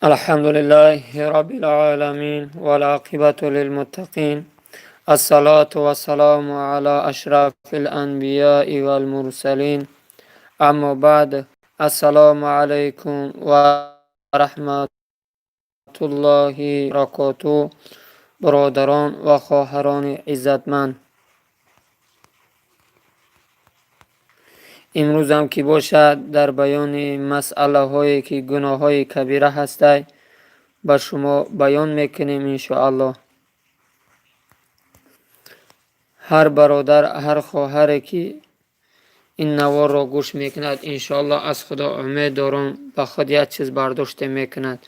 الحمد لله رب العالمين والعاقبة للمتقين. الصلاة والسلام على أشرف الأنبياء والمرسلين. اما بعد، السلام عليكم ورحمة الله وبركاته. برادران و خواهران عزتمند، امروز هم که باشد در بیان مسئله هایی که گناه های کبیره هسته به شما بیان میکنیم انشاءالله. هر برادر، هر خواهر که این نوار را گوش میکند انشاءالله از خدا امید دارم به خود یک چیز برداشته میکند،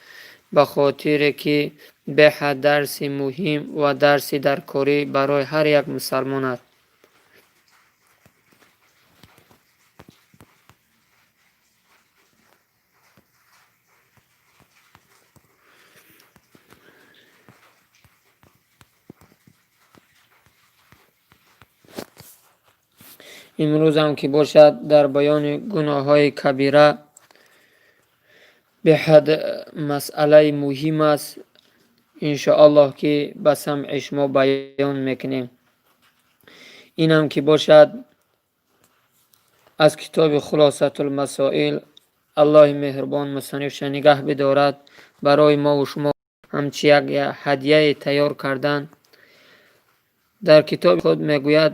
به خاطر که به حد درس مهم و درس درکاری برای هر یک مسلمان است. امروز هم که باشد در بیان گناه های کبیره به حد مسئله مهم است انشاءالله که به سمع شما بیان میکنیم. این هم که باشد از کتاب خلاصة المسائل. الله مهربان مصنف نگه بدارد، برای ما و شما همچی یک هدیه تیار کردن. در کتاب خود میگوید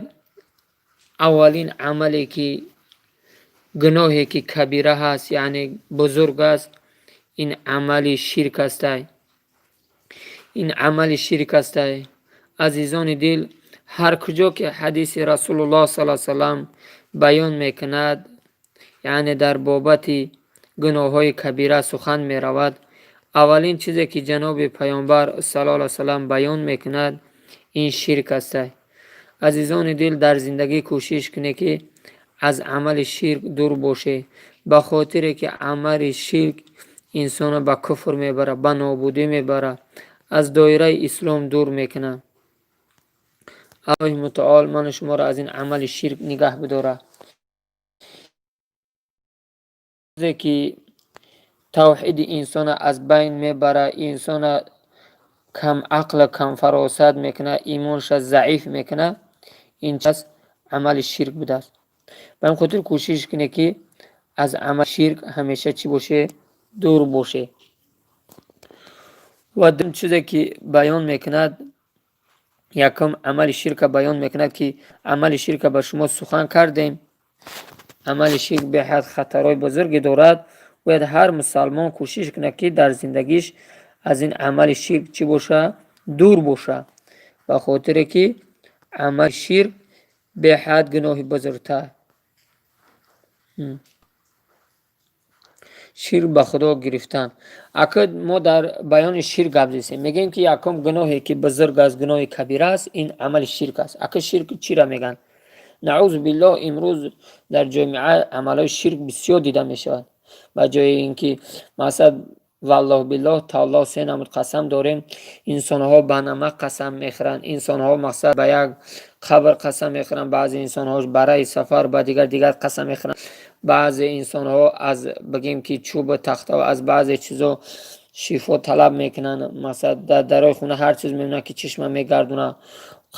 اولین عملی که گناهی که کبیره هست یعنی بزرگ است، این عمل شرک است. این عمل شرک است. عزیزان دل، هر کجا که حدیث رسول الله صلی الله علیه وسلم بیان میکند یعنی در بابت گناه های کبیره سخن می رود، اولین چیزی که جناب پیامبر صلی الله علیه وسلم بیان میکند این شرک است. عزیزان دل، در زندگی کوشش کنه که از عمل شرک دور باشه، به خاطر که عمل شرک انسان به کفر میبره، به نابودی میبره، از دایره اسلام دور میکنه. الله متعال من شما را از این عمل شرک نگه بداره. که توحید انسان از بین میبره، انسان کم عقل کم فراست میکنه، ایمانش ضعیف میکنه، این چیز عمل شرک بوده است. به این خاطر کوشش کنه که از عمل شرک همیشه چی باشه؟ دور باشه. و دوم چیزی که بیان میکند، یکم عمل شرک بیان میکند که عمل شرک به شما سخن کردیم. عمل شرک به حد خطرهای بزرگی دارد. باید هر مسلمان کوشش کنه که در زندگیش از این عمل شرک چی باشه؟ دور باشه، به خاطر که عمل شرک به حد گناه بزرگتر. شرک به خدا گرفتن. اگر ما در بیان شرک گپ زدیم میگیم که یکم گناهی که بزرگ از گناه کبیره است این عمل شرک است. اگر شرک چی را میگن؟ نعوذ بالله امروز در جامعه عملای شرک بسیار دیده میشود. و جای اینکه مثلا والله بالله تعالی سه نمود قسم داریم، انسان ها به نمک قسم میخورن، انسان ها مثلا به یک قبر قسم میخورن، بعضی انسان ها برای سفر به دیگر قسم میخورن، بعضی انسان ها از بگیم که چوب تخته و از بعضی چیزا شفا طلب میکنن، مثلا در خونه هر چیز میبینن که چشمه میگردونه،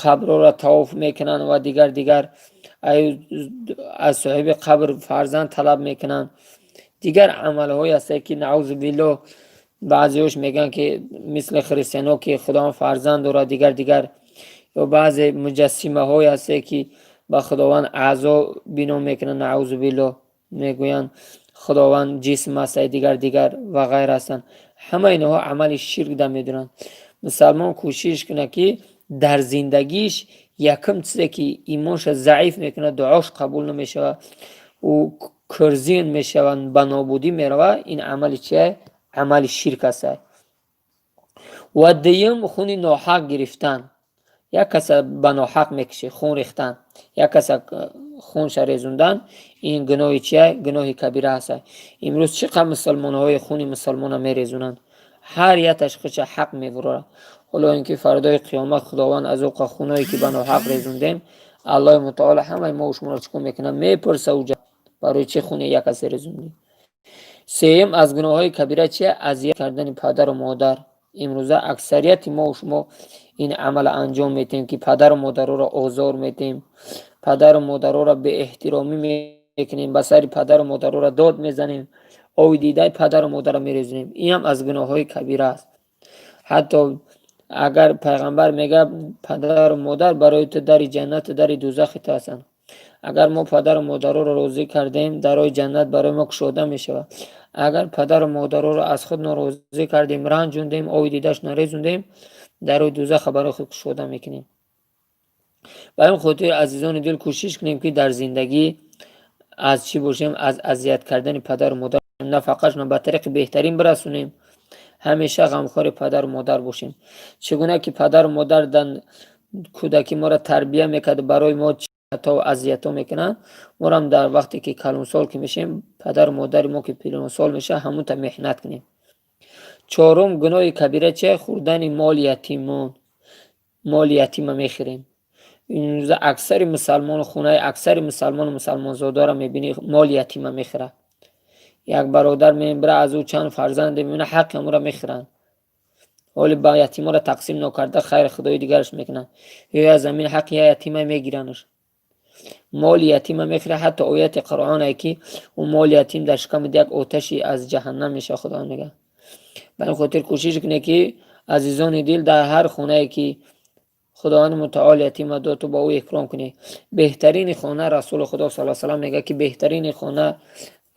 قبر را طواف میکنن و دیگر از صاحب قبر فرزند طلب میکنن. دیگر عمل های هسته که نعوذ بالله بعضیش میگن که مثل خریستیان که خدا فرزند داره، دیگر یا بعضی مجسمه های هسته که با خداوند اعضا بنا میکنن، نعوذ بالله میگوین خداوند جسم هست، دیگر و غیر هستن. همه اینها عمل شرک ده میدونن. مسلمان کوشش کنه که در زندگیش یکم چیزی که ایمانش ضعیف میکنه، دعاش قبول نمیشه و کرزین میشوند، به نابودی میروه، این عمل چیه؟ عمل شرک است. و دیم خون ناحق گرفتن. یک کس به ناحق میکشه، خون ریختن، یک کس خونش ریزوندن، این گناه چیه؟ گناه کبیره است. امروز چقدر مسلمان های خون مسلمان میریزونند، هر یتش خودش حق میبره. حالا اینکه فردای قیامت خداوند از اوق خونایی که به ناحق ریزوندیم الله متعال همه ما و شما را چکون میکنه؟ میپرسه اوجا برای چه خونه یک کس ریزوندی؟ سوم از گناه های کبیره چیه؟ اذیت کردن پدر و مادر. امروزه اکثریت ما و شما این عمل انجام میتیم که پدر و مادر را آزار میتیم، پدر و مادر را به احترامی میکنیم، به سر پدر و مادر را داد میزنیم، آوی دیده پدر و مادر را میریزیم. این هم از گناه های کبیره است. حتی اگر پیغمبر میگه پدر و مادر برای تو در جنت در دوزخ تو هستند، اگر ما پدر و مادر را راضی کردیم درای جنت برای ما گشوده میشود. اگر پدر و مادر را از خود ناراضی کردیم، رنجوندیم، آوی دیدش نریزوندیم، درای دوزخ برای خود گشوده میکنیم. و این خاطر عزیزان دل کوشش کنیم که در زندگی از چی باشیم؟ از اذیت کردن پدر و مادر نه فقط به طریق بهترین برسونیم، همیشه غمخوار پدر و مادر باشیم. چگونه که پدر و مادر در کودکی ما را تربیت میکرد، برای ما تا اذیت میکنن، ما هم در وقتی که کلون سال که میشیم پدر و مادر ما که پیرون سال میشه همون تا محنت کنیم. چهارم گناه کبیره چه؟ خوردن مال یتیمان. مال یتیم میخوریم. این اکثر مسلمان خونه اکثر مسلمان و مسلمان زادا را میبینی مال یتیم میخوره. یک برادر میبره از او چند فرزند میبینه حق امو را میخورن، ولی با یتیما را تقسیم نکرده خیر خدای دیگرش میکنن، یا زمین حق یا یتیم میگیرنش. مال یتیم میخوره. حتی آیت قرآن که اون مال یتیم در شکم یک آتشی از جهنم میشه خدا میگه. به این خاطر کوشش کنه که عزیزان دل در هر خونه که خداوند متعال یتیم داد تو با او اکرام کنی. بهترین خانه رسول خدا صلی الله علیه و میگه که بهترین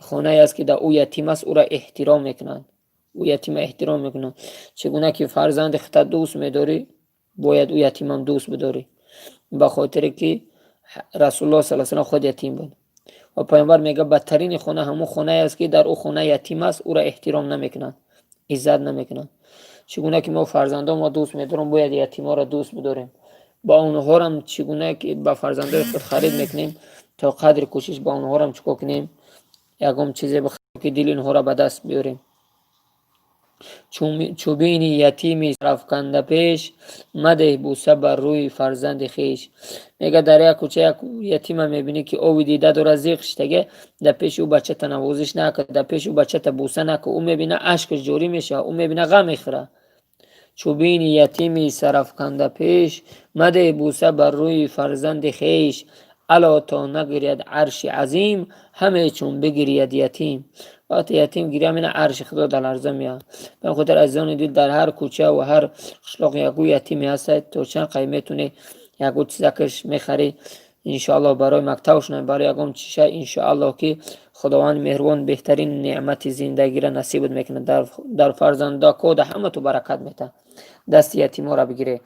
خانه است که در او یتیم است او را احترام میکنند، او یتیم احترام میکنند. چگونه که فرزند خودت دوست میداری باید او یتیم هم دوست بداری، به خاطر که رسول الله صلی الله علیه و خود یتیم بود. و پیامبر میگه بدترین خانه همون خانه است که در او خانه یتیم است او را احترام نمیکنند، عزت نمیکنند. چگونه که ما فرزندان ما دوست میداریم باید یتیما را دوست بداریم. با اونها هم چگونه که با فرزندان خود خرید میکنیم تا قدر کوشش با اونها هم چکو کنیم یکم چیزی بخوریم که دل اینها را به دست بیاریم. چوبین یتیمی افکنده پیش، مده بوسه بر روی فرزند خیش. میگه در یک کوچه یک یتیم میبینی که او دیده داره زیغش تگه، در پیش او بچه تا نوازش نکه، در پیش او بچه تا بوسه نکه، او میبینه اشکش جوری میشه، او میبینه غم میخوره. چوبین یتیمی سرافکنده پیش، مده بوسه بر روی فرزند خیش. الا تا نگرید عرش عظیم، همه چون بگرید یتیم. وقتی یتیم گیری همین عرش خدا در لرزه میاد. به خاطر عزیزان دل در هر کوچه و هر قشلاق یکو یتیمی هست، تو چند قیمتونه یکو چیزکش میخری انشاءالله برای مکتبشون، برای یکم چیشه انشاءالله که خداوند مهربان بهترین نعمت زندگی را نصیب میکنه. در فرزندا کود همه تو برکت میده. دست یتیما را بگیره.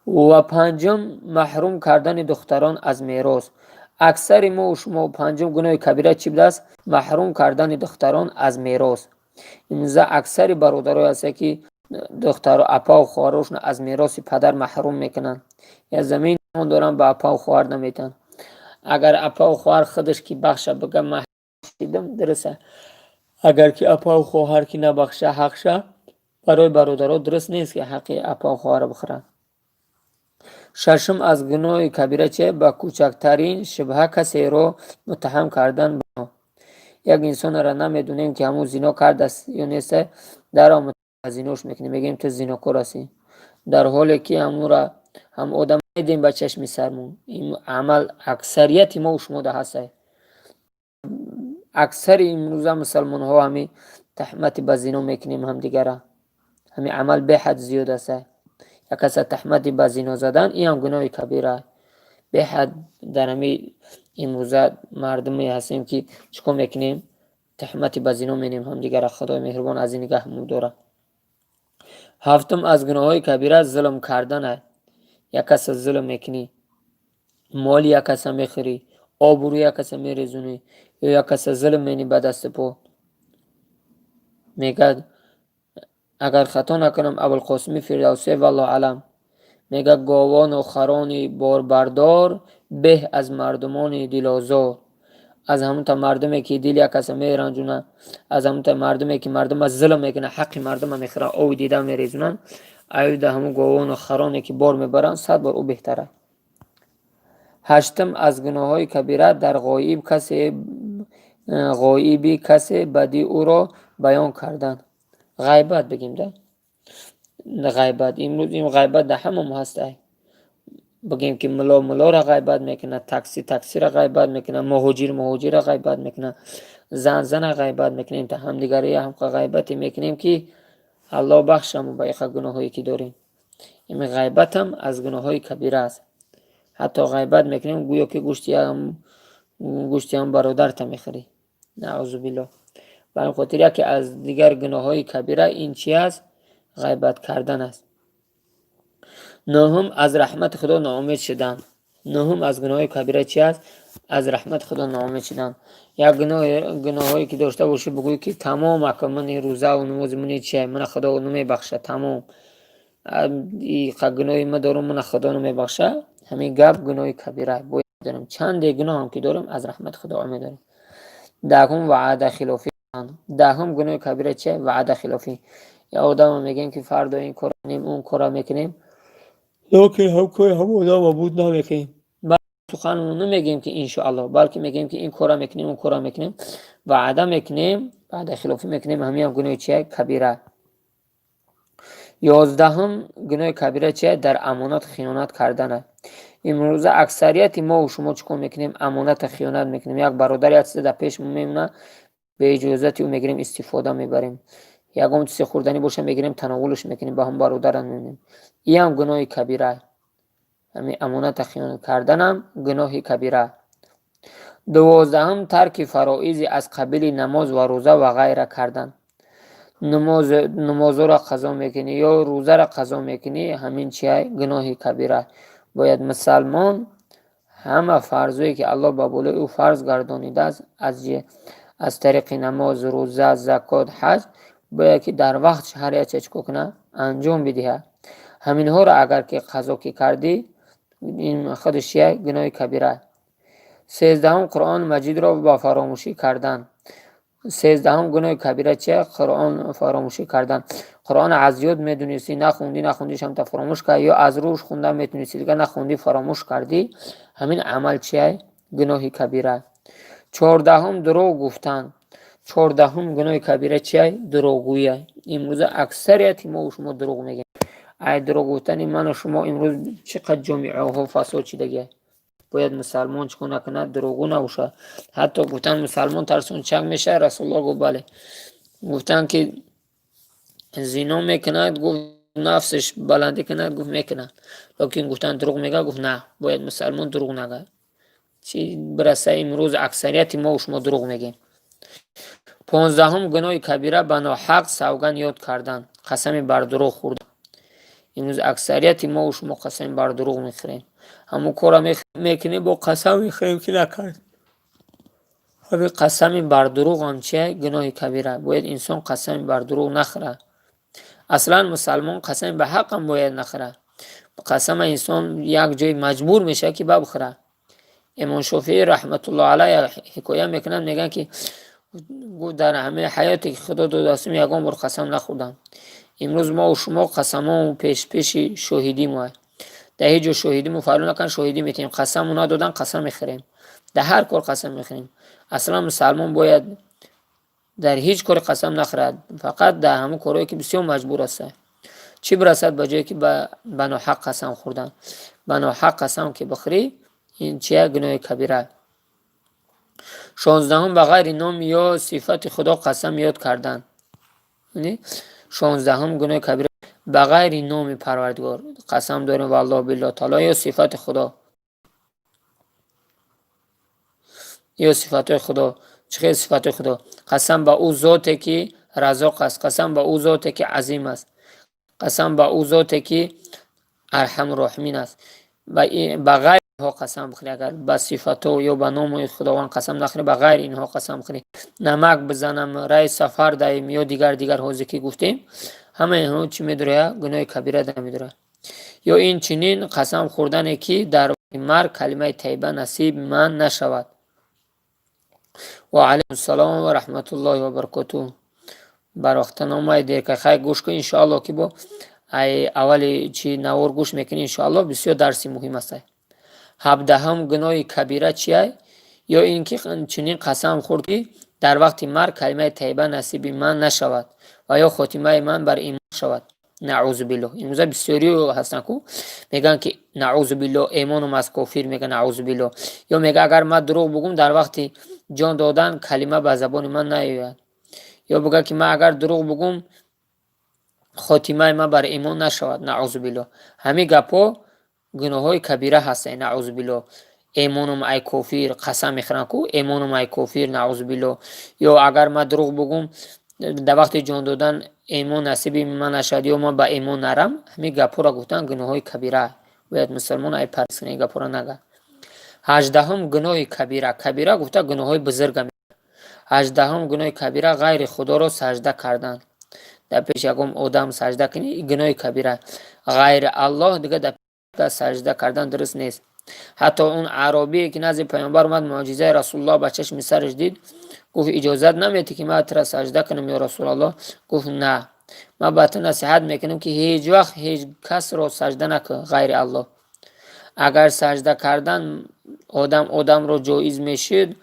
و پنجم محروم کردن دختران از میراث. اکثر ما و شما پنجم گناه کبیره چی بوده است؟ محروم کردن دختران از میراث. اینجا اکثر برادرای هست که دختر و اپا و خواهرشون از میراث پدر محروم میکنن، یا زمین دارن به اپا و خواهر نمیتن. اگر اپا و خواهر خودش کی بخشه بگه محروم درسته، اگر که اپا و خواهر کی نبخشه حقشه، برای برادرها درست نیست که حق اپا و خواهر بخورن. ششم از گناه کبیره چه؟ با کوچکترین شبهه کسی رو متهم کردن. یک انسان را نمیدونیم که همون زنا کرده است یا نیست، در آمد زیناش میکنیم، میگیم تو زناکار هستی، در حالی که همون را هم آدم میدیم به چشم سرمون. این عمل اکثریت ما و شما ده هست. اکثر امروزه مسلمان ها همین تهمت به زنا میکنیم هم دیگره. همین عمل به حد زیاد است. یک کس تهمت به زنا زدن این هم گناه کبیره به حد. در همین امروزه مردمی هستیم که چکو میکنیم؟ تهمت به زنا میکنیم هم دیگره. خدای مهربان از این نگاه مو داره. هفتم از گناه کبیره ظلم کردن. یک کس ظلم میکنی، مال یک کس میخوری، آبروی یک کس میریزونی، یا یک کس ظلم میکنی به دست پا. میگه اگر خطا نکنم ابوالقاسم فردوسی والله علم میگه گاوان و خران باربردار به از مردمان دلازار. از همون تا مردمی که دل یک کس میرنجونه، از همون تا مردمی که مردم از ظلم میکنه حق مردم میخوره او دیده میریزونن، ایو ده همون گاوان و خرانی که بار میبرن 100 بار او بهتره. هشتم از گناه های کبیره در غایب کسی غایبی کسی بدی او را بیان کردن. غیبت بگیم ده. غیبت امروز این غیبت در همه هست. بگیم که ملا را غیبت میکنه، تاکسی را غیبت میکنه، مهاجر را غیبت میکنه، زن را غیبت میکنیم، تا هم دیگری هم غیبت میکنیم که الله بخشم با یک گناهایی که داریم. این غیبت هم از گناههای کبیره است. حتی غیبت میکنیم گویا که گوشتی هم برادر تا میخوری. نعوذ بالله. برای خاطر که از دیگر گناههای کبیره این چی است؟ غیبت کردن است. نهم از رحمت خدا ناامید شدن. نهم از گناه کبیره چی است؟ از رحمت خدا ناامید شدن. یک گناهایی که داشته باشی بگوی که تمام اکا من روزه و نماز من چیه، من خدا نمیبخشه، تمام این گناهی من دارم من خدا نمیبخشه، همین گپ گناه کبیره باید دارم. چند گناه هم که دارم از رحمت خدا امید دارم. دهم وعده خلافی. دهم گناه کبیره چیه؟ وعده خلافی. یا آدم میگن که فردا این کار کنیم اون کار میکنیم، لیکن هم کوئی هم آدم عبود نمیکنیم. سخن نمیگیم که انشاءالله، بلکه میگیم که این کارا میکنیم اون کارا میکنیم، وعده میکنیم، وعده خلافی میکنیم. همین هم گناه چیه؟ کبیره. 11 گناه کبیره چیه؟ در امانت خیانت کردن. امروز اکثریت ما و شما چیکار میکنیم؟ امانت خیانت میکنیم. یک برادر یک چیز در پیش میمونه، به اجازت او میگیریم استفاده میبریم. یگام چیز خوردنی باشه میگیریم تناولش میکنیم، با هم برادران میمونیم. این هم گناه کبیره. همین امانت خیانت کردن هم گناه کبیره. 12 ترک فرائض از قبیل نماز و روزه و غیره کردن. نماز را قضا میکنی یا روزه را قضا میکنی، همین چیه؟ گناه کبیره. باید مسلمان همه فرضایی که الله با بالای او فرض گردانیده است از طریق نماز، روزه، زکات، حج، باید که در وقت هر یک چیز کنه انجام بده. همین ها را اگر که قضا کردی، این خودش چیه؟ گناه کبیره. 13 قرآن مجید را با فراموشی کردن. 13 گناه کبیره چیه؟ قرآن فراموشی کردن. قرآن از یاد میدونستی نخوندیش هم تا فراموش کردی، یا از روش خونده میتونستی دیگه نخوندی فراموش کردی، همین عمل چیه؟ گناه کبیره. 14 دروغ گفتن. 14 گناه کبیره چیه؟ دروغگویی. امروز اکثریت ما و شما دروغ میگیم. ای دروغ گفتن من و شما امروز چقدر جامعه ها فساد شده. باید مسلمان چکو نکنه دروغو نباشه. حتی گفتن مسلمان ترسون چنگ میشه، رسول الله گفت بله. گفتن که زنا میکنه، گفت نفسش بلندی کنه، گفت میکنه. لیکن گفتن دروغ میگه، گفت نه، باید مسلمان دروغ نگه. چی برسه امروز اکثریت ما و شما دروغ میگیم. 15 گناه کبیره به ناحق سوگند یاد کردن، قسم بر دروغ خوردن. امروز اکثریت ما و شما قسم بر دروغ میخوریم. همون کارا میکنیم با قسم میخوریم که نکرد. همین قسم بر دروغ هم چیه؟ گناه کبیره. باید انسان قسم بر دروغ نخوره. اصلا مسلمان قسم به حق هم باید نخوره. قسم انسان یک جای مجبور میشه که بخوره. امام شافعی رحمت الله علیه حکایه میکنن، میگن که در همه حیاتی که خدا دادستم یگان بار قسم نخوردم. امروز ما و شما قسم پیش شاهدی ما در هیچ جا شاهدی مو فرو نکن، شاهدی میتیم. قسم اونا دادن قسم میخوریم، در هر کار قسم میخوریم. اصلا مسلمان باید در هیچ کار قسم نخورد، فقط در همون کارهایی که بسیار مجبور است. چی برسد به جایی که به ناحق قسم خوردن. به ناحق قسم که بخوری این چیه؟ گناه کبیره. 16 به غیر نام یا صفت خدا قسم یاد کردن. 16 گناه کبیره به غیر نام پروردگار قسم داریم والله بالله تعالی یا صفت خدا، یا صفات خدا. چه صفات خدا؟ قسم به او ذاتی که رزاق است، قسم به او ذاتی که عظیم است، قسم به او ذاتی که ارحم الراحمین است. به غیر اینها قسم بخوری. اگر به صفات یا به نام خداوند قسم نخوری، به غیر اینها قسم بخوری، نمک بزنم، رای سفر دهیم یا دیگر حوزه که گفتیم، همه اینها چی میداره؟ گناه کبیره ده میداره. یا این چنین قسم خوردن که در مرگ کلمه طیبه نصیب من نشود. و علیکم السلام و رحمت الله و برکاته. بر وقت نامه دیر که خیلی گوش کن انشاءالله که با اولی چی نوار گوش میکنی انشاءالله بسیار درسی مهم است. 17 گناه کبیره چیه؟ یا اینکه چنین قسم خورد که در وقت مرگ کلمه طیبه نصیب من نشود و یا خاتمه من بر ایمان شود. نعوذ بالله. این روزا بسیاری هستن که میگن که نعوذ بالله ایمانم از کافر میگن نعوذ بالله، یا میگه اگر من دروغ بگم در وقت جان دادن کلمه به زبان من نیاید، یا بگه که من اگر دروغ بگم خاتمه من بر ایمان نشود. نعوذ بالله. همین گپا گناه های کبیره هستن. نعوذ بالله. ایمانم ای کافر قسم میخورن که ایمانم ای کافر. نعوذ بالله. یا اگر من دروغ بگم در وقت جان دادن ایمان نصیب من نشد یا من با ایمان نرم، همین گپا را گفتن گناه های کبیره. باید مسلمان ای پرسنه گپا را نگه. 18 گناه کبیره. کبیره گفته گناه های بزرگ. 18 گناه کبیره غیر خدا را سجده کردن. در پیش یکم آدم سجده کنی گناه کبیره. غیر الله دیگه در پیش سجده کردن درست نیست. حتی اون عربی که نزد پیامبر اومد معجزه رسول الله به چشم سرش دید، گفت اجازت نمیدی که من ترا سجده کنم یا رسول الله؟ گفت نه، من به تو نصیحت میکنم که هیچ وقت هیچ کس رو سجده نکن غیر الله. اگر سجده کردن آدم رو جایز میشد،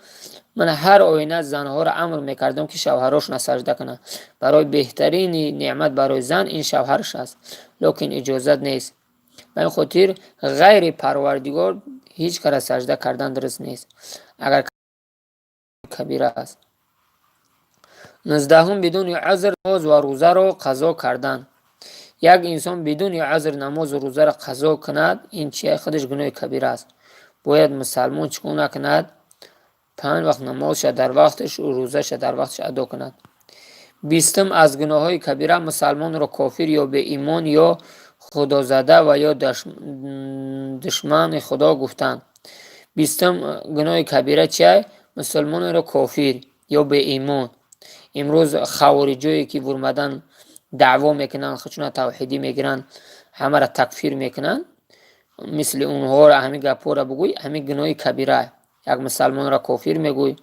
من هر آینه زنها را امر میکردم که شوهرش سجده کنه. برای بهترین نعمت برای زن این شوهرش است، لیکن اجازت نیست. به این خاطر غیر پروردگار هیچ کار سجده کردن درست نیست اگر کبیره است. 19 بدون عذر نماز و روزه را قضا کردن. یک انسان بدون عذر نماز و روزه را قضا کند، این چیه؟ خودش گناه کبیره است. باید مسلمان چکون نکند؟ 5 وقت نمازش در وقتش و روزش در وقتش ادا کند. 20 از گناه های کبیره مسلمان را کافر یا به ایمان یا خدا زده و یا دشمن خدا گفتن. 20 گناه کبیره چیه؟ مسلمان را کافر یا به ایمان. امروز خوارجایی که ورمدن دعوا میکنن، خودشون توحیدی میگیرن، همه را تکفیر میکنن، مثل اونها را همین گپا را بگوی، همین گناه کبیره. یک مسلمان را کافر میگوی.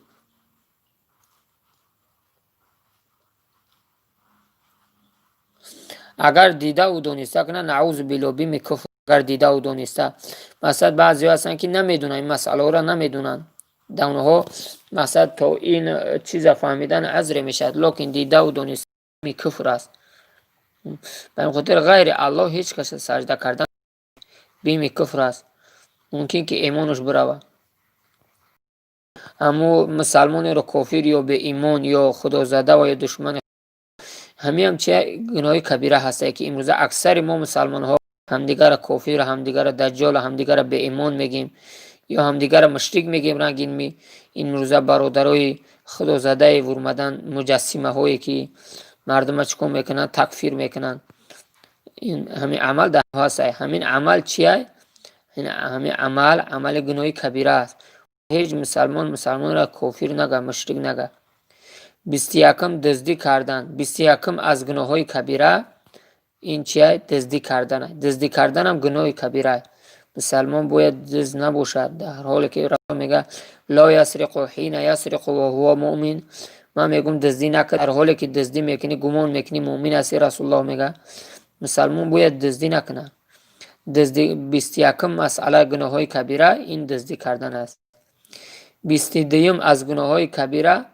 اگر دیده و دانسته کنه نعوذ بالله بیم کفر. اگر دیده و دانسته، مثلا بعضی هستن که نمیدونن این مسئله را نمیدونن، در اونها مثلا تا این چیز فهمیدن عذر میشد، لیکن دیده و دانسته بیم کفر است. به این خاطر غیر الله هیچ کس سجده کردن بیم کفر است، ممکن که ایمانش بروه. اما مسلمان را کافر یا به ایمان یا خدا زده و یا دشمن هم چه گناه کبیره هسته که امروز اکثر ما مسلمان ها همدیگر کافر، همدیگر دجال، همدیگر به ایمان میگیم یا همدیگر مشرک میگیم. رنگین این روزا برادرای خدا زده ورمدن مجسمه هایی که مردم چکون میکنن، تکفیر میکنن. این همین عمل ده هست. همین عمل چیه؟ همین عمل گناه کبیره است. هیچ مسلمان را کافر نگه، مشرک نگه. 21 دزدی کردن. 21 از گناه های کبیره این چیه؟ دزدی کردن. دزدی کردن هم گناه کبیره. مسلمان باید دزد نباشد، در حالی که رسول میگه لا یسرق حین یسرق و هو مؤمن. من میگم دزدی نکن در حالی که دزدی میکنی گمان میکنی مؤمن هستی. رسول الله میگه مسلمان باید دزدی نکنه. دزدی 21 مسئله گناه های کبیره این دزدی کردن است. 22 از گناه های کبیره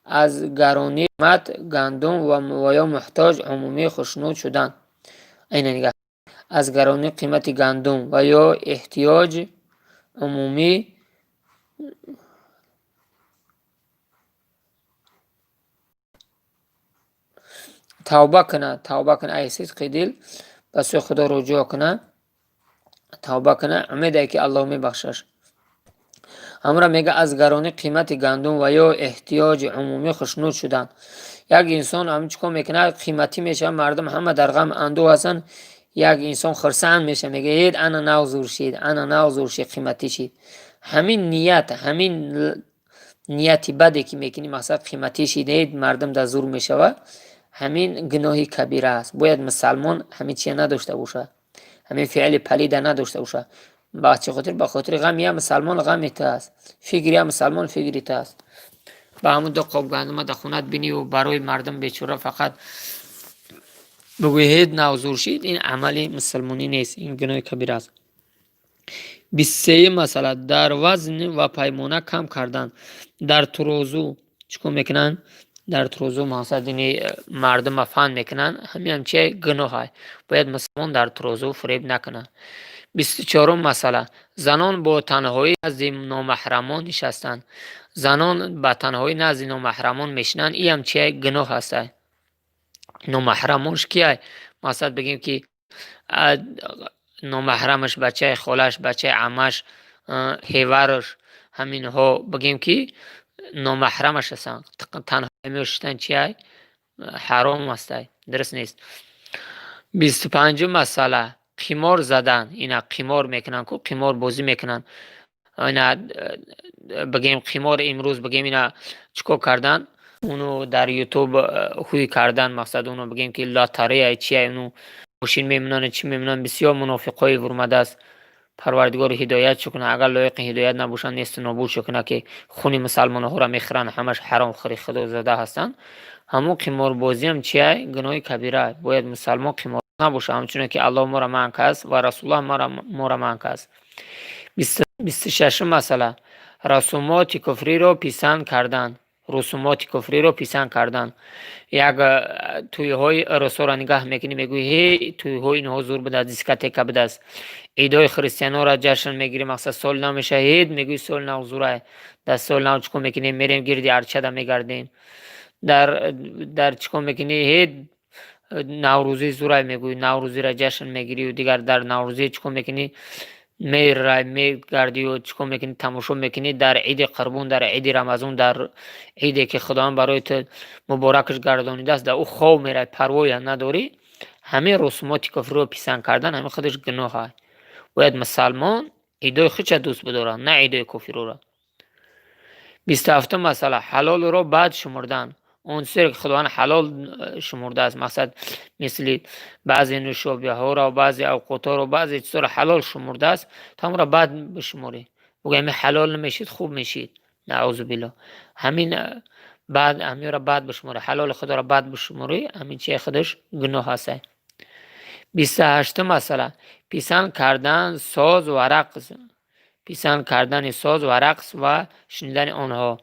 از گرانی قیمت گندم و یا محتاج عمومی خشنود شدن. این نگاه از گرانی قیمت گندم و یا احتیاج عمومی توبه کنه ای صدق دل به سوی خدا رجوع کنه، توبه کنه، امیده که الله میبخشش. همراه میگه از گرانی قیمت گندم و یا احتیاج عمومی خشنود شدن. یک انسان هم چیکار میکنه؟ قیمتی میشه، مردم همه در غم اندوه هستن، یک انسان خرسند میشه، میگه اید انا نوزور شید، انا نوزور شید، قیمتی شید. همین نیتی بدی که میکنی مقصد قیمتی شید، اید مردم در زور میشه، همین گناهی کبیره است. باید مسلمان همین چیه نداشته باشه، همین فعل پلید نداشته باشه. با چه خاطر؟ با خاطر غم یا مسلمان غمی تا است، فکر یا مسلمان فکری تا است. با همون دو قاب گندم در خونت بینی و برای مردم بیچاره فقط بگویید نوزور شید، این عملی مسلمانی نیست، این گناه کبیره است. 23 مسئله در وزن و پیمانه کم کردن. در ترازو چیکار میکنن؟ در ترازو مقصد مردم فهم میکنن همین چه گناه های، باید مسلمان در ترازو فریب نکنه. 24 مسئله زنان با تنهایی نزد نامحرمان نشستند. زنان با تنهایی نزد نامحرمان میشنن، این هم چه گناه هست. نامحرمانش کیه؟ مثلا بگیم که نامحرمش بچه خالش، بچه عمش، هیورش، همین ها بگیم که نامحرمش هستن، تنها میشتن چیه؟ حرام است، درست نیست. 25 مسئله قمار زدن. اینا قمار میکنن که قمار بازی میکنن. اینا بگیم قمار امروز بگیم اینا چیکار کردن؟ اونو در یوتیوب خوی کردن، مقصد اونو بگیم که لاتاری چیه، اونو ماشین میمونن چی میمونن. بسیار منافقای ورمده است. پروردگار هدایت شکنه، اگر لایق هدایت نباشن نیست نابود شکنه که خون مسلمان ها را میخرن، همش حرام خوری خدا زده هستن. همون قمار بازی هم چیه؟ گناه کبیره. باید مسلمان قمار نباشه، همچنان که الله ما را منع است و رسول الله ما را منع است. 26 مسئله رسومات کفری را پسند کردن. رسومات کفری را پسند کردن. یک توی های رسول را نگاه میکنی میگوی هی توی های اینها زور بده، دیسکاتیک بده است. عیدای خریستیانا را جشن میگیری، مقصد سال نو میشه، عید میگوی سال نو زوره. در سال نو چکو میکنیم میریم گردی ارچه میگردیم. در چکو میکنی عید نوروزی زوره میگوی، نوروزی را جشن میگیری و دیگر در نوروزی چکو میکنی میگردی و چکو میکنی تماشا میکنی. در عید قربون، در عید رمضان، در عیدی که خداوند برای تو مبارکش گردانیده است، در او خواب میره پروایی نداری. همه رسومات کفر رو پسند کردن همه خودش گناه های. باید مسلمان عیدای خودش دوست بدارن، نه عیدای کفر را. 27 مسئله حلال را بد شمردن. اون چیزی که خداوند حلال شمرده است، مقصد مثل بعضی نوشابه ها را، بعضی اوقات ها را، بعضی چیزا را حلال شمرده است، تا را بد بشماری. بگه همین حلال نمیشید خوب میشید، نعوذ بالله. همین بعد همین را بد بشماری، حلال خدا را بد بشماری، همین چیه خودش گناه هست. 28 مسئله پسند کردن ساز و رقص. پسند کردن ساز و رقص و شنیدن آنها.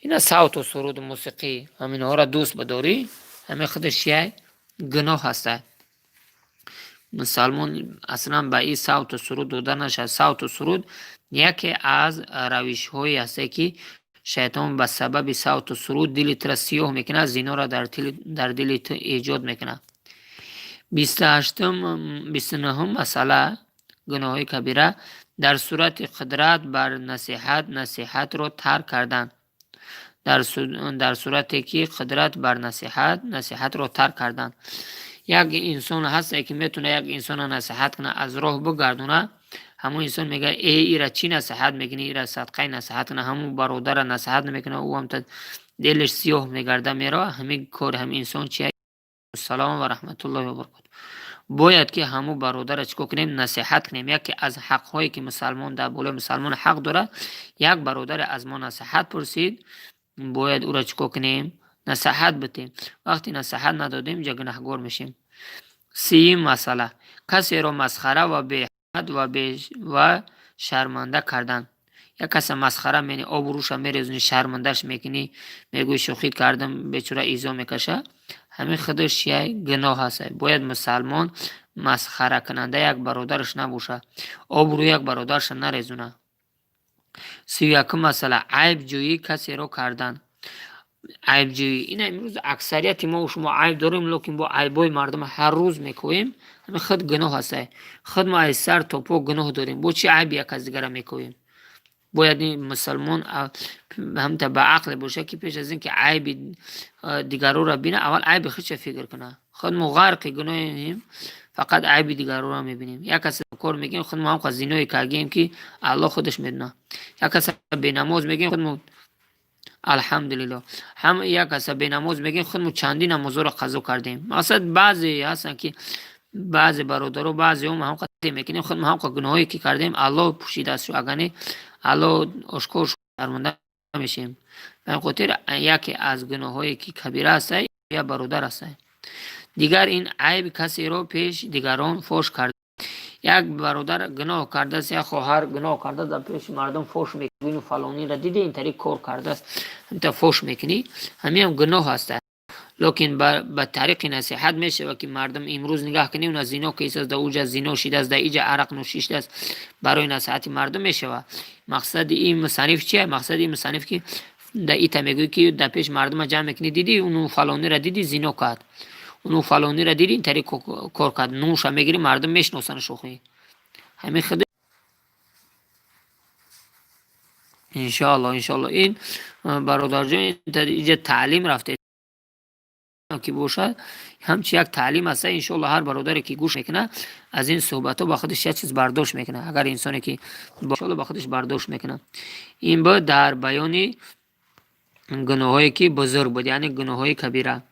اینا صوت و سرود و موسیقی همین ها را دوست بداری، همه خودش یه گناه هسته. مسلمان اصلا به این صوت و سرود داده نشد. صوت و سرود یکی از روش هایی هسته که شیطان به سبب صوت و سرود دل تر سیاه میکنه، زنا را در دل تو ایجاد میکنه. 29 مسئله گناه کبیره در صورت قدرت بر نصیحت را ترک کردن. در صورتی که قدرت بر نصیحت را ترک کردن. یک انسان هست که میتونه یک انسان نصیحت کنه از راه بگردونه، همون انسان میگه ای را چی نصیحت میکنی، ای را صدقه نصیحت کنه، همون برادر نصیحت نمیکنه، او هم دلش سیاه میگرده میره. همین کار هم انسان چیه؟ سلام و رحمت الله و برکاته. باید که همو برادر چیکار کنیم؟ نصیحت کنیم. یکی از حق هایی که مسلمان در بالای مسلمان حق داره، یک برادر از ما نصیحت پرسید، باید او را چیکار کنیم؟ نصیحت بدیم. وقتی نصیحت ندادیم جا گناهگار میشیم. 30 مسئله کسی را مسخره و بی‌حد و شرمنده کردن. یک کس مسخره میکنی، آبروش میریزونی، شرمندهش میکنی، میگوی شوخی کردم بیچاره ایزا میکشه، همین خودش یک گناه هست. باید مسلمان مسخره کننده یک برادرش نباشه، آبرو یک برادرش نریزونه. 31 مسئله عیب جویی کسی را کردن. عیب جویی این امروز اکثریت ما و شما عیب داریم، لیکن با عیبای مردم هر روز میکنیم، همین خود گناه هست. خود ما از سر تا پا گناه داریم، با چی عیب یک از دیگر میکنیم؟ باید این مسلمان هم تا به عقل باشه که پیش از این که عیب دیگران را بینه، اول عیب خودش فکر کنه. خود ما غرق گناهیم، فقط عیب دیگران را میبینیم. یک کس کار میگیم، خود ما هم زینای کردیم که الله خودش میدونه. یک کس به نماز میگیم، خود ما الحمدلله. هم یک کس به نماز میگیم، خود ما چندین نماز را قضا کردیم. مثلا بعضی هستن که بعضی برادرها بعضی هم قضا میکنیم، خود ما هم گناهی که کردیم الله پوشیده است، اگر الله اشکار شرمنده میشیم. به خاطر یکی از گناهایی که کبیره است یا برادر است. دیگر این عیب کسی را پیش دیگران فاش کرد. یک برادر گناه کرده است یا خواهر گناه کرده در پیش مردم فوش میکنی فلانی را دیدی این طریق کار کرده است انت فوش میکنی همین هم گناه هست. لکن به طریق نصیحت میشه که مردم امروز نگاه کنیم اون از زنا کیس است، در اوج زنا شده است، در ایجا عرق نوشیده است، برای نصیحت مردم میشه. مقصد این مصنف چیه؟ مقصد این مصنف که در ایتا میگوی که در پیش مردم جمع میکنی دیدی اونو فلانی را دیدی زنا کرد، اونو فلانی را دیدی این طریق کار کرد، نوش میگیری مردم میشناسن شوخی همین خود. انشاءالله این برادر جان در ایجا تعلیم رفته که باشد همچی یک تعلیم است. انشالله هر برادری که گوش میکنه از این صحبت ها با خودش یک چیز برداشت میکنه. اگر انسانی که با خودش برداشت میکنه. این بود در بیان گناه هایی که بزرگ بود یعنی گناه های کبیره.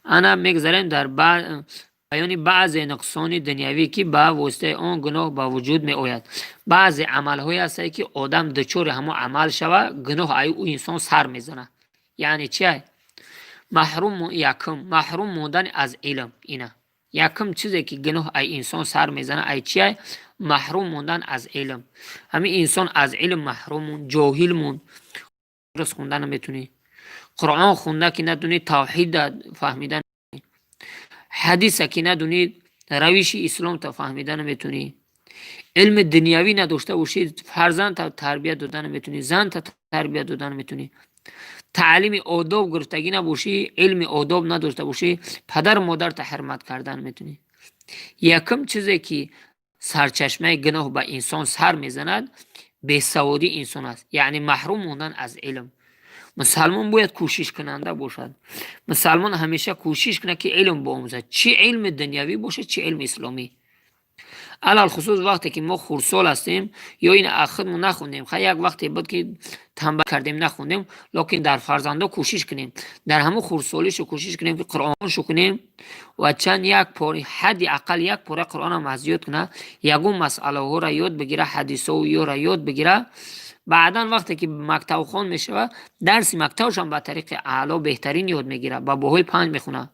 انا میگذاریم در بیان بعض نقصان دنیوی که با واسطه آن گناه با وجود می آید. بعض عمل های است که آدم دچار همو عمل شوه گناه او انسان سر میزنه. یعنی چیه؟ محروم موندن از علم. اینه یکم چیزی که گناه ای انسان سر میزنه ای چیه؟ محروم موندن از علم. همین انسان از علم محروم مون، جاهل مون، درست خوندن نمیتونی، قرآن خونده که ندونی، توحید فهمیدن، حدیث که ندونی، روش اسلام تا فهمیدن نمیتونی، علم دنیوی نداشته باشی فرزند تا تربیت دادن نمیتونی، زن تا تربیت دادن نمیتونی، تعلیم آداب گرفتگی نباشی، علم آداب نداشته باشی پدر مادر تا حرمت کردن میتونی. یکم چیزی که سرچشمه گناه به انسان سر میزند بیسوادی انسان است، یعنی محروم موندن از علم. مسلمان باید کوشش کننده باشد. مسلمان همیشه کوشش کنه که علم بیاموزد، چه علم دنیوی باشه چه علم اسلامی. علال خصوص وقتی که ما خردسال هستیم یا این خودمون نخوندیم، خیلی یک وقتی بود که تنبل کردیم نخوندیم، لکن در فرزنده کوشش کنیم، در همون خردسالیشو کوشش کنیم که قرآنشو کنیم و چند یک پاره حد اقل یک پاره قرآن هم از یاد کنه، یگون مسئله ها را یاد بگیره، حدیث ها را یاد بگیره. بعدا وقتی که مکتب خوان میشه درس مکتبش هم به طریق اعلا بهترین یاد میگیره، با بهای 5 میخونه.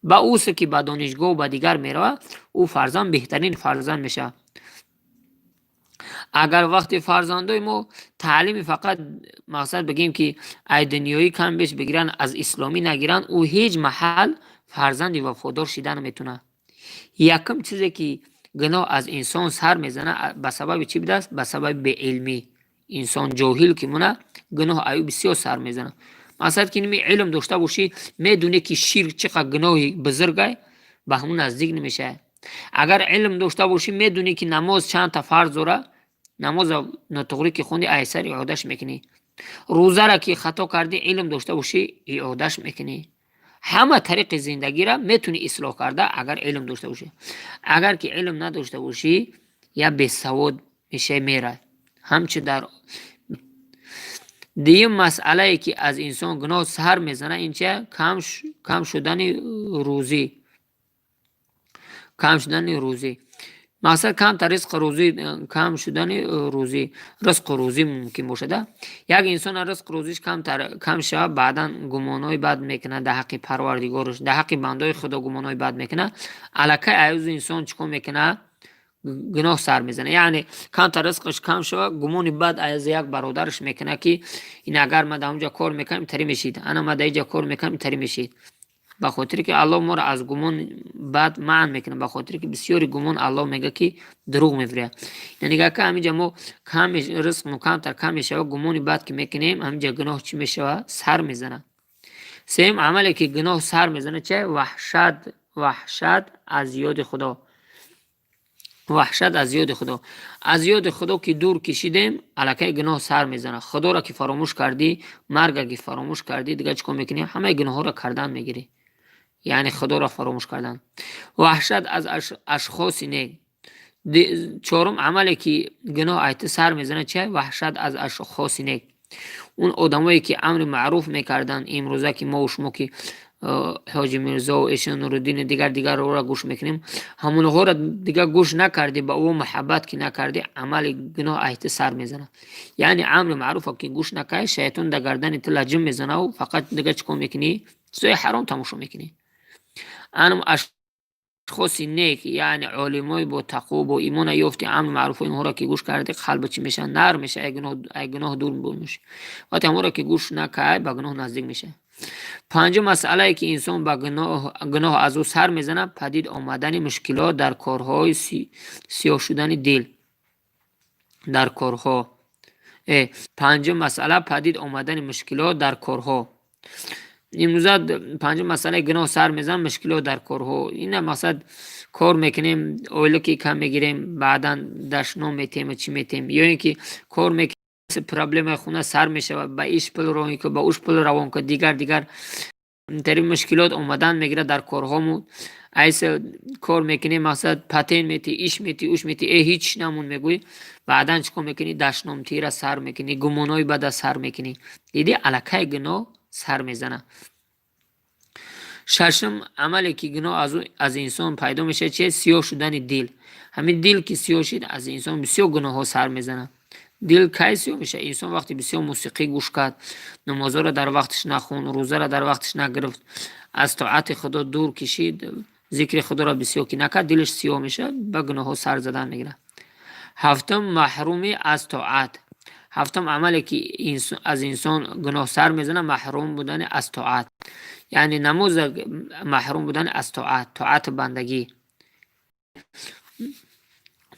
با اوست که به دانشگاه و به دیگر میره او فرزند بهترین فرزند میشه. اگر وقتی فرزندای ما تعلیم فقط مقصد بگیم که ای دنیایی کم بیش بگیرن از اسلامی نگیرن، او هیچ محل فرزند وفادار شدن نمیتونه. یکم چیزی که گناه از انسان سر میزنه به سبب چی بوده است؟ به سبب به علمی. انسان جاهل که مونه گناه ایو بسیار سر میزنه. مثلا که نمی علم داشته باشی میدونی که شرک چقدر گناهی بزرگه به همون نزدیک نمیشه. اگر علم داشته باشی میدونی که نماز چند تا فرض داره، نماز نطقی که خوندی ایسر اعادهش میکنی، روزه را که خطا کردی علم داشته باشی اعادهش میکنی. همه طریق زندگی را میتونی اصلاح کرده اگر علم داشته باشی. اگر که علم نداشته باشی یا بی سواد میشه میره. همچه در دیگه مسئله ای که از انسان گناه سر میزنه این چه؟ کم شدن روزی. کم شدن روزی مثلا کم تا رزق روزی، کم شدن روزی، رزق روزی ممکن باشه. یک انسان رزق روزیش کم شود بعدا گمانای بد میکنه در حق پروردگارش، در حق بندای خدا گمانای بد میکنه، الکه ایوز انسان چیکار میکنه؟ گناه سر میزنه. یعنی کم تا رزقش کم شود گمان بد از یک برادرش میکنه که این اگر ما در اونجا کار میکنم تری میشید، انا ما در اینجا کار میکنم تری میشید. به خاطر که الله ما را از گمان بد منع میکنه، به خاطر که بسیاری گمان الله میگه که دروغ میفره. یعنی که همینجا ما کم رزق مو کم تر کم میشه و گمان بد که میکنیم همینجا گناه چی میشه؟ سر میزنه. سیم عملی که گناه سر میزنه چه؟ وحشت از یاد خدا. وحشت از یاد خدا. از یاد خدا که دور کشیدیم الکی گناه سر میزنه. خدا را که فراموش کردی، مرگ اگه فراموش کردی دیگه چیکار میکنی؟ همه گناه ها را کردن میگیری، یعنی خدا را فراموش کردن. وحشت از اشخاص نیک. چهارم عملی که گناه ایت سر میزنه چه؟ وحشت از اشخاص نیک. اون آدمایی که امر معروف میکردن، امروزه که ما و شما که حاجی میرزا و ایشان نورالدین دیگر رو را گوش میکنیم، همونها را دیگر گوش نکردی، با او محبت که نکردی عمل گناه ایت سر میزنه. یعنی امر معروف که گوش نکردی شیطان در گردن تو لجم میزنه و فقط دیگر چیکار میکنی؟ سوی حرام تماشا میکنی. انم خاصی نیک یعنی علمای با تقوا با ایمان یافتی امر معروف اینها را که گوش کرده قلب چی میشه نرم میشه ای گناه دور میشه وقتی همون را که گوش نکنه به گناه نزدیک میشه. پنجم مسئله ای که انسان به گناه از او سر میزنه پدید آمدن مشکلات در کارهای سیاه شدن دل در کارها. پنجم مسئله پدید آمدن مشکلات در کارها. امروز پنجم مسئله گناه سر میزنه مشکلات در کارها. این مقصد کار میکنیم اویلو که کم میگیریم بعدا دشنام میتیم چی میتیم یا اینکه کار میکنیم پرابلم خونه سر میشه و به ایش پل روان که به اوش پل روان که دیگر تری مشکلات اومدن میگیره در کارهامون. ایسا کار میکنی مقصد پتین میتی ایش میتی اوش میتی هیچ نمون میگوی بعدا چکو میکنی دشنام تیره سر میکنی گمانای بده سر میکنی دیدی علکه گناه سر میزنه. ششم عملی که گناه از انسان پیدا میشه چه سیاه شدن دل. همین دل که سیاه شد از انسان بسیار گناه ها سر میزنه. دل کی سیاه میشه؟ انسان وقتی بسیار موسیقی گوش کرد نمازا را در وقتش نخون روزه را در وقتش نگرفت از طاعت خدا دور کشید ذکر خدا را بسیار که نکرد دلش سیاه میشه به گناه ها سر زدن میگیره. هفتم محرومی از طاعت. هفتم عملی که از انسان گناه سر میزنه محروم بودن از طاعت یعنی نماز محروم بودن از طاعت بندگی.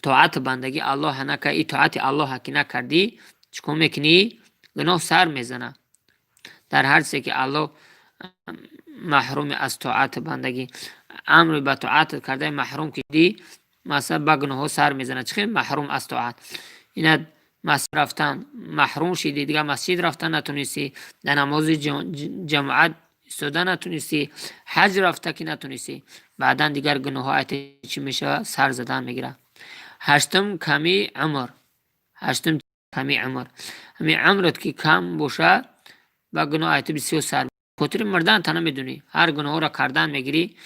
طاعت بندگی الله نکردی اطاعت الله که نکردی چکو میکنی گناه سر میزنه. در هر چیزی که الله محروم از طاعت بندگی امر به طاعت کرده محروم کردی مثلا به گناه سر میزنه. چخه محروم از طاعت اینا مسجد رفتن محروم شدی دیگه مسجد رفتن نتونستی در نماز جماعت استادن نتونستی حج رفته که نتونستی بعدا دیگر گناه ها چی میشه سر زدن میگیره. هشتم کمی عمر. همین عمرت که کم باشه با گناه ایت بسیار سر خاطر مردن تا نمیدونی هر گناه را کردن میگیری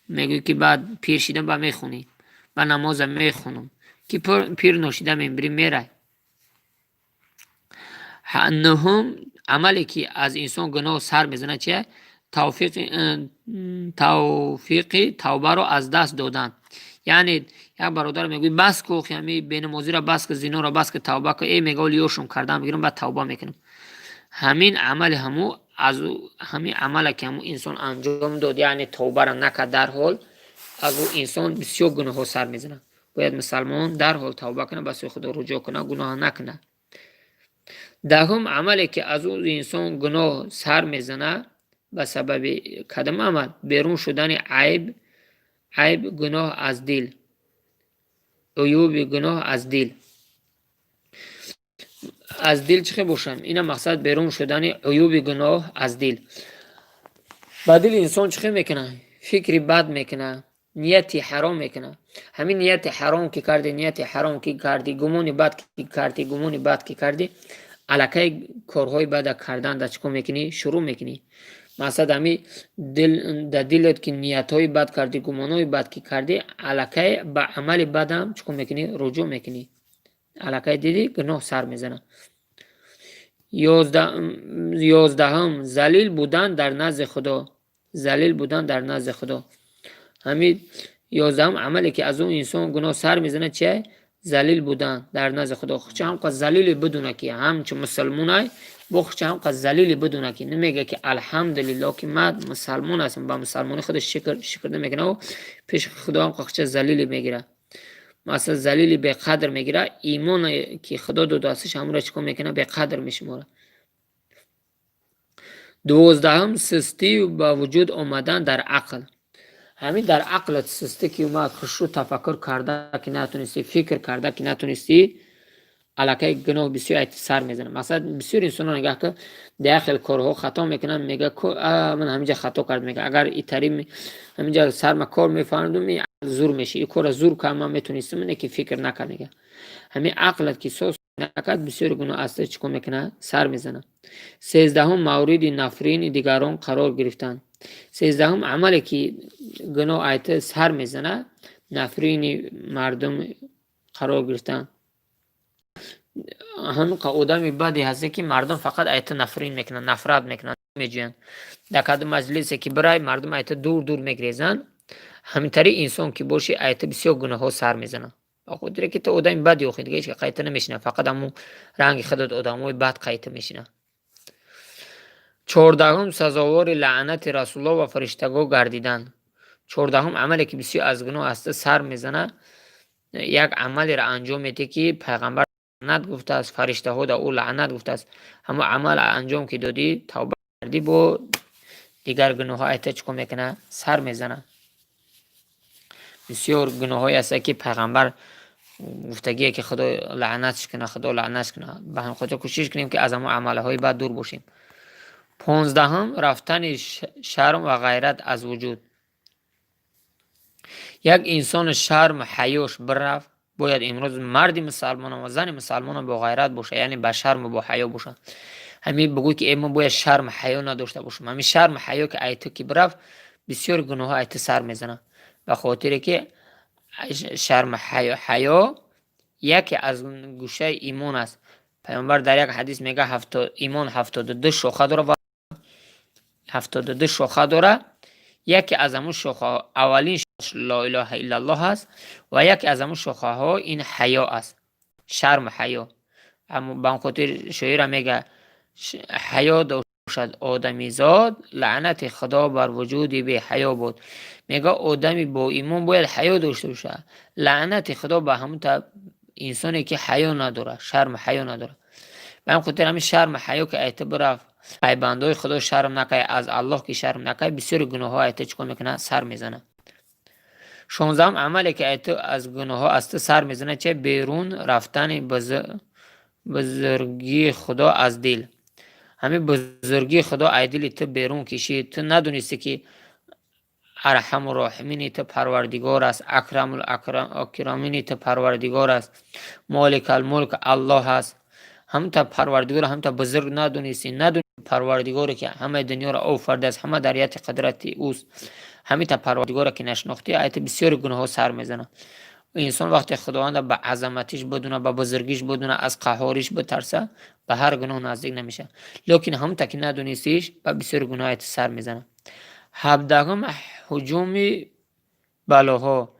میگوی که بعد پیر شیدم با میخونی با نماز میخونم که پیر نوشیده میبری میره. نهم عملی که از انسان گناه سر میزنه چیه؟ توفیق توبه رو از دست دادن. یعنی یک برادر میگوی بس کو خیمی بینمازی را بس که زنا را بس که توبه که ای میگه لیوشم کردم میگیرم بعد توبه میکنم. همین عمل همین عمل که همو انسان انجام داد یعنی توبه را نکرد در حال از او انسان بسیار گناه ها سر میزنه. باید مسلمان در حال توبه کنه به سوی خدا رجوع کنه گناه نکنه. دهم عملی که از او انسان گناه سر میزنه به سبب کدام عمل بیرون شدن عیب گناه از دل عیوب گناه از دل. از دل چه باشم اینا مقصد بیرون شدن عیوب گناه از دل. با دل انسان چه میکنه فکری بد میکنه نیتی حرام میکنه. همین نیت حرام که کردی گمانی بد که کردی علکه کارهای بد کردن در چکو میکنی شروع میکنی. مثلا همی در دلت که نیتهای بد کردی گمانهای بد که کردی علکه با عمل بد هم چکو میکنی رجوع میکنی علکه دیدی گناه سر میزنه. 11 ذلیل بودن در نزد خدا. همین 11 عملی که از اون انسان گناه سر میزنه چیه؟ ذلیل بودن در نزد خدا. خود هم که ذلیل بدونه که هم چه مسلمانای بخش هم که ذلیل بدونه که نمیگه که الحمدلله که من مسلمان هستم با مسلمانی خودش شکر نمیکنه و پیش خدا هم که ذلیل میگیره مثلا ذلیل به قدر میگیره ایمان که خدا دادستش همون را چکو میکنه به قدر میشماره. 12 سستی با وجود آمدن در عقل. همین در عقلت سستی که اومد خشوع تفکر کرده که نتونستی فکر کرده که نتونستی علاقه گناه بسیار سر میزنه. مثلا بسیار انسان نگاه که داخل کارها خطا میکنن میگه من همینجا خطا کرد میگه اگر ایتری همینجا سر ما کار میفهمم زور میشه این کار زور که من میتونستم اینه که فکر نکنه میگه همین عقلت که سوس نکرد بسیار گناه است چیکار میکنه سر میزنه. 13 مورد نفرین دیگران قرار گرفتن. 13 عملی که گناه ایت سر میزنه نفرین مردم قرار گرفتن. هم قاعده بدی هست که مردم فقط ایت نفرین میکنن نفرت میکنن میجن در کدام مجلسی که برای مردم ایت دور میگریزن همینطوری انسان که باشه ایت بسیار گناه ها سر میزنه. خاطر که تو آدم بدی و دیگه که قیت نمیشینه، فقط همون رنگ خودت آدمای بد قیت میشینه. 14 سزاوار لعنت رسول الله و فرشتگان گردیدن. 14 عملی که بسیار از گناه است سر میزنه، یک عملی را انجام میده که پیغمبر لعنت گفته است، فرشته ها او لعنت گفته است. همون عمل انجام که دادی توبه کردی با دیگر گناه ها ایت چکو میکنه سر میزنه. بسیار گناه های است که پیغمبر گفتگیه که خدا لعنتش کنه، خدا لعنتش کنه. به هم خدا کوشش کنیم که از همون عمل های بد دور باشیم. 15 رفتن شرم و غیرت از وجود. یک انسان شرم حیاش برفت، باید امروز مرد مسلمان و زن مسلمان با غیرت باشه، یعنی با شرم و با حیا باشه. همین بگوی که ما باید شرم حیا نداشته باشیم. همین شرم حیا که ایتو که برفت بسیار گناه ها ایت سر میزنه. به خاطر که شرم حیا یکی از گوشه ایمان است. پیامبر در یک حدیث میگه ایمان 72 شاخه داره و 72 شاخه داره. یکی از همون شاخه اولین لا اله الا الله هست و یکی از همون شاخه ها این حیا است، شرم حیا. اما به خاطر شاعر میگه حیا داشت آدمی زاد، لعنت خدا بر وجود به حیا بود. میگه آدمی با ایمان باید حیا داشته باشه، لعنت خدا به همون انسانی که حیا نداره، شرم حیا نداره. به همین خاطر همین شرم حیا که اعتبار ای بندای خدا شرم نکنه، از الله که شرم نکنه، بسیار گناه ها ایت چکو میکنه سر میزنه. 16 عملی که ایت از گناه ها است سر میزنه چه بیرون رفتن بزرگی خدا از دل. همین بزرگی خدا از دل تو بیرون کشی، تو ندونستی که ارحم الراحمین تو پروردگار است، اکرم الاکرمین تو پروردگار است، مالک الملک الله است. هم تا پروردگار هم تا بزرگ ندونی پروردگار که همه دنیا را آفریده است، همه در یت قدرت اوست. همین تا پروردگار که نشناختی ایت بسیار گناه ها سر میزنه. انسان وقتی خداوند به عظمتش بدونه، به بزرگیش بدونه، از قهارش بترسه، به هر گناه نزدیک نمیشه. لیکن هم تا که ندونیستیش به بسیار گناه ایت سر میزنه. 17 هجوم بلاها.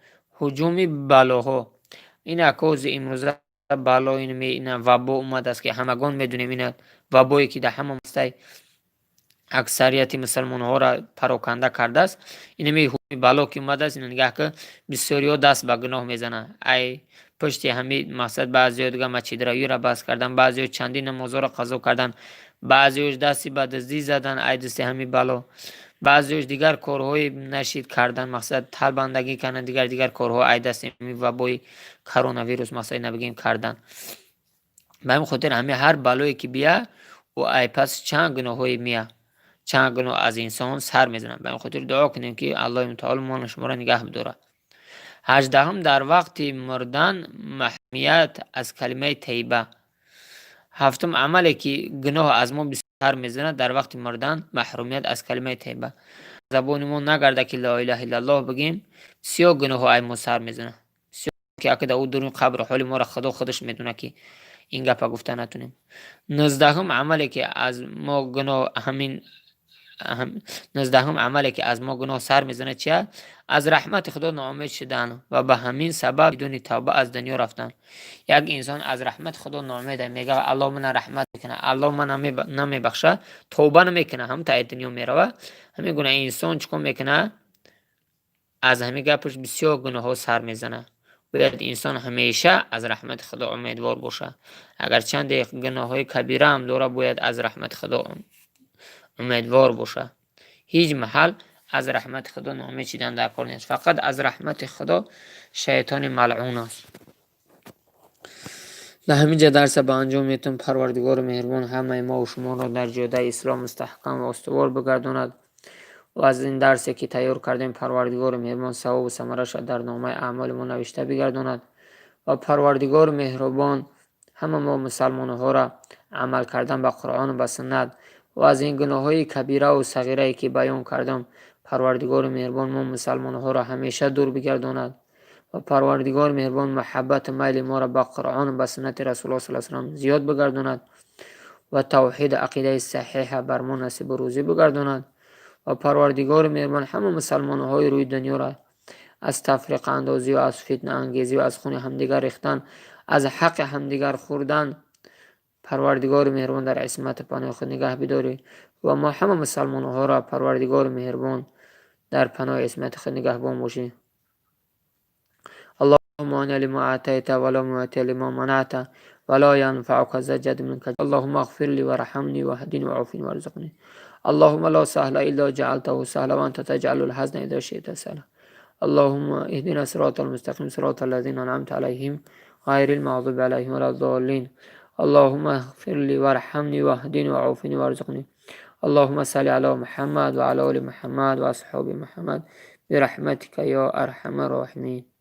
این اکوز امروزه بالا این وبا اومد است که همگان میدونیم این وبایی که در همه مسته اکثریت مسلمان ها را پراکنده کرده است. این می بالا که اومد است، این نگاه که بسیاری ها دست به گناه میزنه. ای پشتی همین مقصد بعضی ها دیگه مچیدروی را بس کردن، بعضی ها چندین نمازها را قضا کردن، بعضی ها دستی به دزدی زدن، ای دستی همین بالا. بعضیش دیگر کارهای نشید کردن، مقصد طلبندگی کردن، دیگر کارها ای دست و بای کرونا ویروس مثلا نبگیم کردن. به همین خاطر همه هر بلایی که بیا و ای پس چند گناهی میاد، چند گناه از انسان سر میزنن. به همین خاطر دعا کنیم که الله متعال ما شما را نگه بداره. 18 در وقت مردن محمیت از کلمه طیبه. 7 عملی که گناه از ما سر میزنه در وقت مردن محرومیت از کلمه طیبه. زبان ما نگرده که لا اله الا الله بگیم، بسیار گناه های ما سر میزنه. بسیار که اگه او درون قبر حال ما را خدا خودش میدونه که این گپا گفته نتونیم. 19 عملی که از ما گناه 19 عملی که از ما گناه سر میزنه چیه؟ از رحمت خدا ناامید شدن و به همین سبب بدون توبه از دنیا رفتن. یک انسان از رحمت خدا ناامیده، میگه الله من رحمت میکنه، الله من نمیبخشه، توبه نمیکنه، هم تا دنیا میروه. همین گونه انسان چیکار میکنه؟ از همین گپش بسیار گناه ها سر میزنه. باید انسان همیشه از رحمت خدا امیدوار باشه. اگر چند گناه های کبیره هم داره باید از رحمت خدا امیدوار باشه. هیچ محل از رحمت خدا ناامید شدن در کار نیست. فقط از رحمت خدا شیطان ملعون است. در همینجا درس به انجام میتون. پروردگار مهربان همه ما و شما را در جاده اسلام مستحکم و استوار بگرداند و از این درسی که تیار کردیم پروردگار مهربان ثواب و ثمرش در نامه اعمال ما نوشته بگرداند و پروردگار مهربان همه ما مسلمان ها را عمل کردن به قرآن و به سنت و از این گناه های کبیره و صغیره که بیان کردم پروردگار مهربان ما مسلمان ها را همیشه دور بگرداند و پروردگار مهربان محبت میل ما را به قرآن و به سنت رسول الله صلی الله علیه و سلم زیاد بگرداند و توحید عقیده صحیح بر ما نصیب و روزی بگرداند و پروردگار مهربان همه مسلمان های روی دنیا را از تفریق اندازی و از فتنه انگیزی و از خون همدیگر ریختن، از حق همدیگر خوردن. پروردگار مهربان در عصمت پناه خود نگه بداری و ما همه مسلمان ها را پروردگار مهربان در پناه عصمت خود نگهبان باشی. اللهم مانع لما اعطیت ولا معطی لما منعت ولا ينفعك ذا الجد منك. اللهم اغفر لي وارحمني واهدني وعافني وارزقني. اللهم لا سهل الا جعلته سهلا وانت تجعل الحزن اذا شئت سهلا. اللهم اهدنا صراط المستقيم صراط الذين انعمت عليهم غير المغضوب عليهم ولا الضالين. اللهم اغفر لي وارحمني واهدني وعافني وارزقني. اللهم صل على محمد وعلى ال محمد واصحاب محمد برحمتك يا ارحم الراحمين.